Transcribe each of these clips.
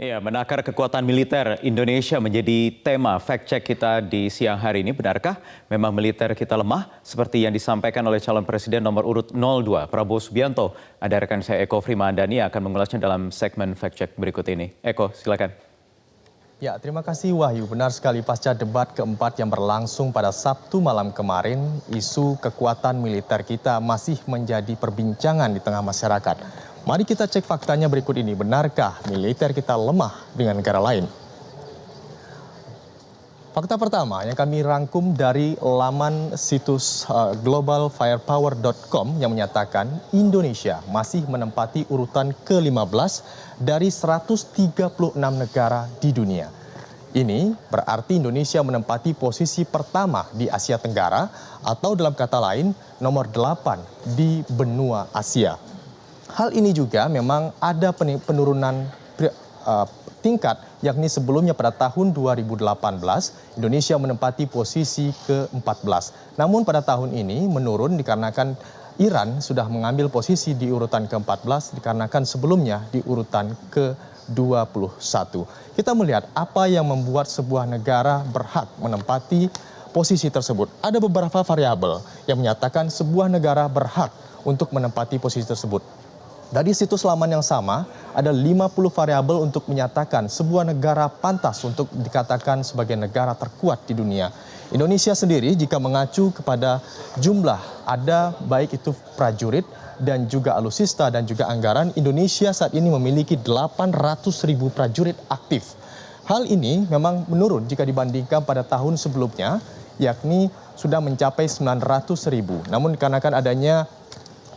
Ya, menakar kekuatan militer Indonesia menjadi tema fact check kita di siang hari ini. Benarkah memang militer kita lemah? Seperti yang disampaikan oleh calon presiden nomor urut 02, Prabowo Subianto. Ada rekan saya Eko Frimandani yang akan mengulasnya dalam segmen fact check berikut ini. Eko, silakan. Ya, terima kasih Wahyu. Benar sekali, pasca debat keempat yang berlangsung pada Sabtu malam kemarin, isu kekuatan militer kita masih menjadi perbincangan di tengah masyarakat. Mari kita cek faktanya berikut ini. Benarkah militer kita lemah dengan negara lain? Fakta pertama yang kami rangkum dari laman situs globalfirepower.com yang menyatakan Indonesia masih menempati urutan ke-15 dari 136 negara di dunia. Ini berarti Indonesia menempati posisi pertama di Asia Tenggara atau dalam kata lain nomor 8 di benua Asia. Hal ini juga memang ada penurunan tingkat, yakni sebelumnya pada tahun 2018 Indonesia menempati posisi ke-14. Namun pada tahun ini menurun dikarenakan Iran sudah mengambil posisi di urutan ke-14 dikarenakan sebelumnya di urutan ke-21. Kita melihat apa yang membuat sebuah negara berhak menempati posisi tersebut. Ada beberapa variabel yang menyatakan sebuah negara berhak untuk menempati posisi tersebut. Dari situs laman yang sama, ada 50 variabel untuk menyatakan sebuah negara pantas untuk dikatakan sebagai negara terkuat di dunia. Indonesia sendiri jika mengacu kepada jumlah ada baik itu prajurit dan juga alutsista dan juga anggaran, Indonesia saat ini memiliki 800.000 prajurit aktif. Hal ini memang menurun jika dibandingkan pada tahun sebelumnya, yakni sudah mencapai 900.000. Namun dikarenakan adanya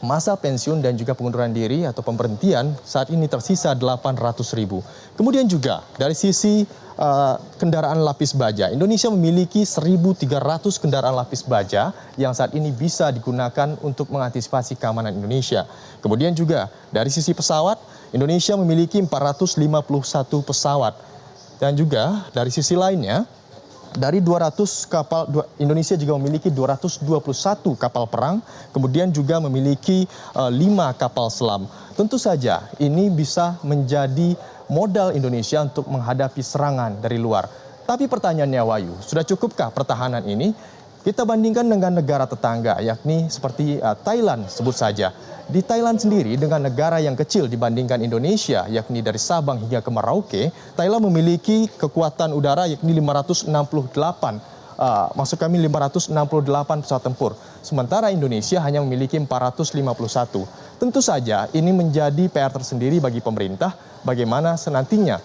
masa pensiun dan juga pengunduran diri atau pemberhentian, saat ini tersisa 800.000. Kemudian juga dari sisi kendaraan lapis baja, Indonesia memiliki 1.300 kendaraan lapis baja yang saat ini bisa digunakan untuk mengantisipasi keamanan Indonesia. Kemudian juga dari sisi pesawat, Indonesia memiliki 451 pesawat. Dan juga dari sisi lainnya, dari 200 kapal, Indonesia juga memiliki 221 kapal perang, kemudian juga memiliki 5 kapal selam. Tentu saja ini bisa menjadi modal Indonesia untuk menghadapi serangan dari luar. Tapi pertanyaannya Wahyu, sudah cukupkah pertahanan ini? Kita bandingkan dengan negara tetangga, yakni seperti Thailand sebut saja. Di Thailand sendiri dengan negara yang kecil dibandingkan Indonesia, yakni dari Sabang hingga ke Merauke, Thailand memiliki kekuatan udara yakni 568 pesawat tempur. Sementara Indonesia hanya memiliki 451. Tentu saja ini menjadi PR tersendiri bagi pemerintah bagaimana senantinya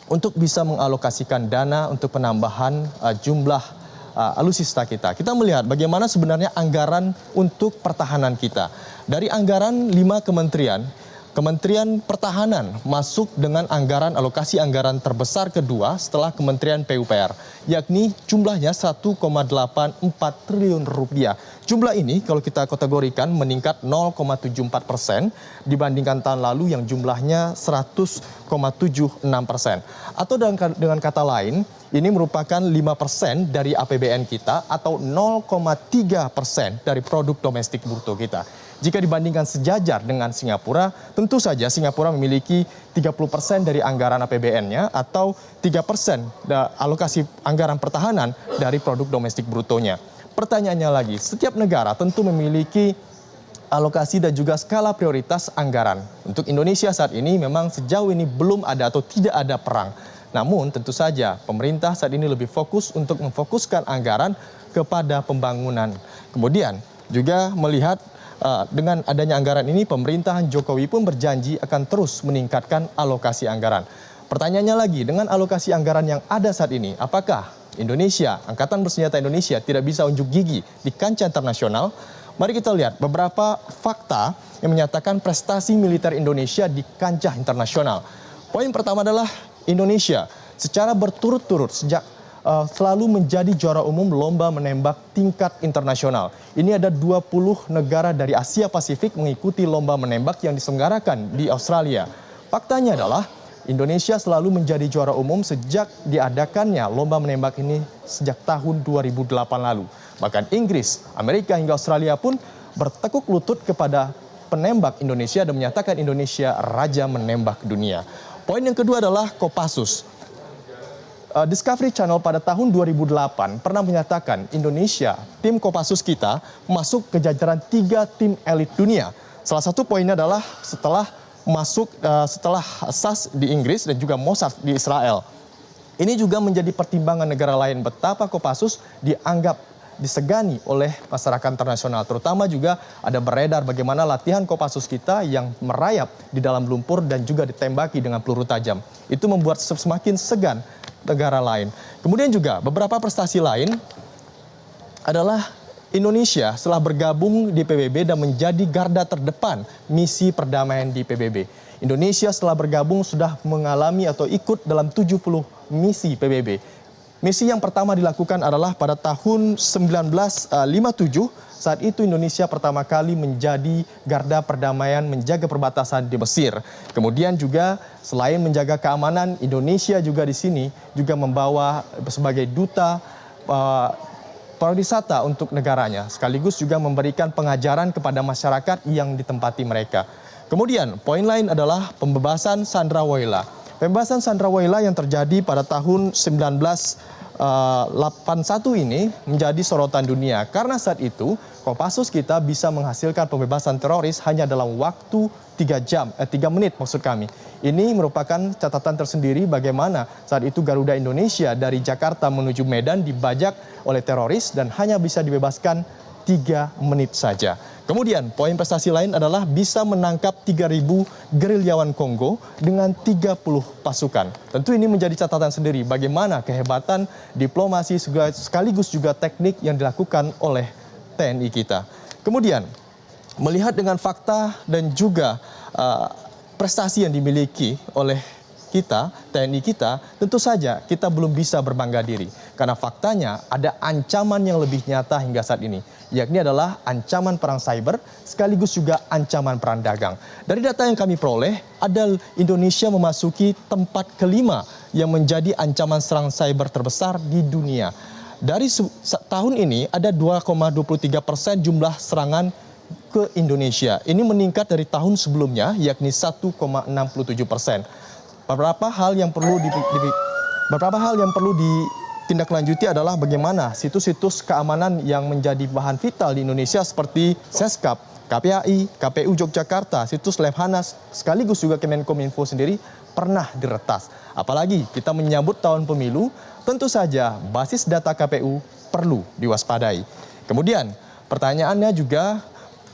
untuk bisa mengalokasikan dana untuk penambahan jumlah alutsista kita. Kita melihat bagaimana sebenarnya anggaran untuk pertahanan kita. Dari anggaran 5 kementerian, Kementerian Pertahanan masuk dengan anggaran alokasi anggaran terbesar kedua setelah Kementerian PUPR, yakni jumlahnya 1,84 triliun rupiah. Jumlah ini kalau kita kategorikan meningkat 0,74% dibandingkan tahun lalu yang jumlahnya 100,76%. Atau dengan kata lain, ini merupakan 5% dari APBN kita atau 0,3% dari produk domestik bruto kita. Jika dibandingkan sejajar dengan Singapura, tentu saja Singapura memiliki 30% dari anggaran APBN-nya atau 3% alokasi anggaran pertahanan dari produk domestik brutonya. Pertanyaannya lagi, setiap negara tentu memiliki alokasi dan juga skala prioritas anggaran. Untuk Indonesia saat ini memang sejauh ini belum ada atau tidak ada perang. Namun tentu saja pemerintah saat ini lebih fokus untuk memfokuskan anggaran kepada pembangunan. Kemudian juga melihat dengan adanya anggaran ini, pemerintahan Jokowi pun berjanji akan terus meningkatkan alokasi anggaran. Pertanyaannya lagi, dengan alokasi anggaran yang ada saat ini, apakah Indonesia, Angkatan Bersenjata Indonesia tidak bisa unjuk gigi di kancah internasional? Mari kita lihat beberapa fakta yang menyatakan prestasi militer Indonesia di kancah internasional. Poin pertama adalah Indonesia secara berturut-turut selalu menjadi juara umum lomba menembak tingkat internasional. Ini ada 20 negara dari Asia Pasifik mengikuti lomba menembak yang diselenggarakan di Australia. Faktanya adalah Indonesia selalu menjadi juara umum sejak diadakannya lomba menembak ini sejak tahun 2008 lalu. Bahkan Inggris, Amerika hingga Australia pun bertekuk lutut kepada penembak Indonesia dan menyatakan Indonesia raja menembak dunia. Poin yang kedua adalah Kopassus. Discovery Channel pada tahun 2008 pernah menyatakan Indonesia, tim Kopassus kita masuk ke jajaran 3 tim elit dunia. Salah satu poinnya adalah setelah SAS di Inggris dan juga Mossad di Israel. Ini juga menjadi pertimbangan negara lain betapa Kopassus dianggap disegani oleh masyarakat internasional. Terutama juga ada beredar bagaimana latihan Kopassus kita yang merayap di dalam lumpur dan juga ditembaki dengan peluru tajam. Itu membuat semakin segan negara lain. Kemudian juga beberapa prestasi lain adalah Indonesia setelah bergabung di PBB dan menjadi garda terdepan misi perdamaian di PBB. Indonesia setelah bergabung sudah mengalami atau ikut dalam 70 misi PBB. Misi yang pertama dilakukan adalah pada tahun 1957. Saat itu Indonesia pertama kali menjadi garda perdamaian menjaga perbatasan di Mesir. Kemudian juga selain menjaga keamanan, Indonesia juga di sini juga membawa sebagai duta pariwisata untuk negaranya. Sekaligus juga memberikan pengajaran kepada masyarakat yang ditempati mereka. Kemudian poin lain adalah pembebasan Sandra Woyla. Pembebasan Sandra Woyla yang terjadi pada tahun 1981 ini menjadi sorotan dunia karena saat itu Kopassus kita bisa menghasilkan pembebasan teroris hanya dalam waktu 3 menit maksud kami. Ini merupakan catatan tersendiri bagaimana saat itu Garuda Indonesia dari Jakarta menuju Medan dibajak oleh teroris dan hanya bisa dibebaskan 3 menit saja. Kemudian poin prestasi lain adalah bisa menangkap 3.000 gerilyawan Kongo dengan 30 pasukan. Tentu ini menjadi catatan sendiri bagaimana kehebatan diplomasi sekaligus juga teknik yang dilakukan oleh TNI kita. Kemudian melihat dengan fakta dan juga prestasi yang dimiliki oleh kita, TNI kita, tentu saja kita belum bisa berbangga diri. Karena faktanya ada ancaman yang lebih nyata hingga saat ini, yakni adalah ancaman perang cyber sekaligus juga ancaman perang dagang. Dari data yang kami peroleh, ada Indonesia memasuki tempat kelima yang menjadi ancaman serang cyber terbesar di dunia. Dari tahun ini ada 2,23% jumlah serangan ke Indonesia. Ini meningkat dari tahun sebelumnya, yakni 1,67%. Beberapa hal yang perlu ditindaklanjuti adalah bagaimana situs-situs keamanan yang menjadi bahan vital di Indonesia seperti Seskap, KPAI, KPU Yogyakarta, situs Lemhanas, sekaligus juga Kemenkominfo sendiri pernah diretas. Apalagi kita menyambut tahun pemilu, tentu saja basis data KPU perlu diwaspadai. Kemudian pertanyaannya juga,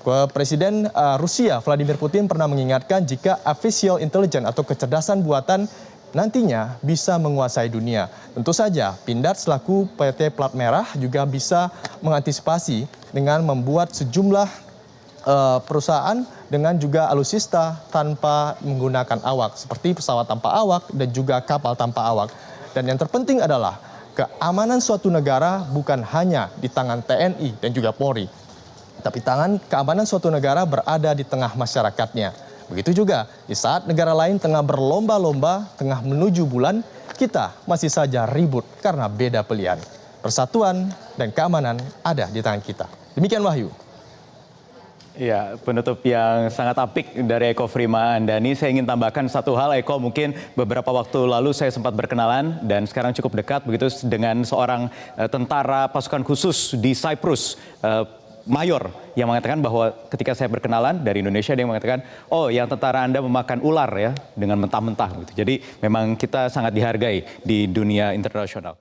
Presiden Rusia Vladimir Putin pernah mengingatkan jika artificial intelligence atau kecerdasan buatan nantinya bisa menguasai dunia. Tentu saja Pindad selaku PT Plat Merah juga bisa mengantisipasi dengan membuat sejumlah perusahaan dengan juga alutsista tanpa menggunakan awak seperti pesawat tanpa awak dan juga kapal tanpa awak. Dan yang terpenting adalah keamanan suatu negara bukan hanya di tangan TNI dan juga Polri, tapi keamanan suatu negara berada di tengah masyarakatnya. Begitu juga di saat negara lain tengah berlomba-lomba, tengah menuju bulan, kita masih saja ribut karena beda pilihan. Persatuan dan keamanan ada di tangan kita. Demikian Wahyu. Ya, penutup yang sangat apik dari Eko Frima Andani. Saya ingin tambahkan satu hal, Eko, mungkin beberapa waktu lalu saya sempat berkenalan dan sekarang cukup dekat begitu dengan seorang tentara pasukan khusus di Cyprus, Mayor, yang mengatakan bahwa ketika saya berkenalan dari Indonesia, dia mengatakan, oh yang tentara Anda memakan ular ya dengan mentah-mentah. Gitu. Jadi memang kita sangat dihargai di dunia internasional.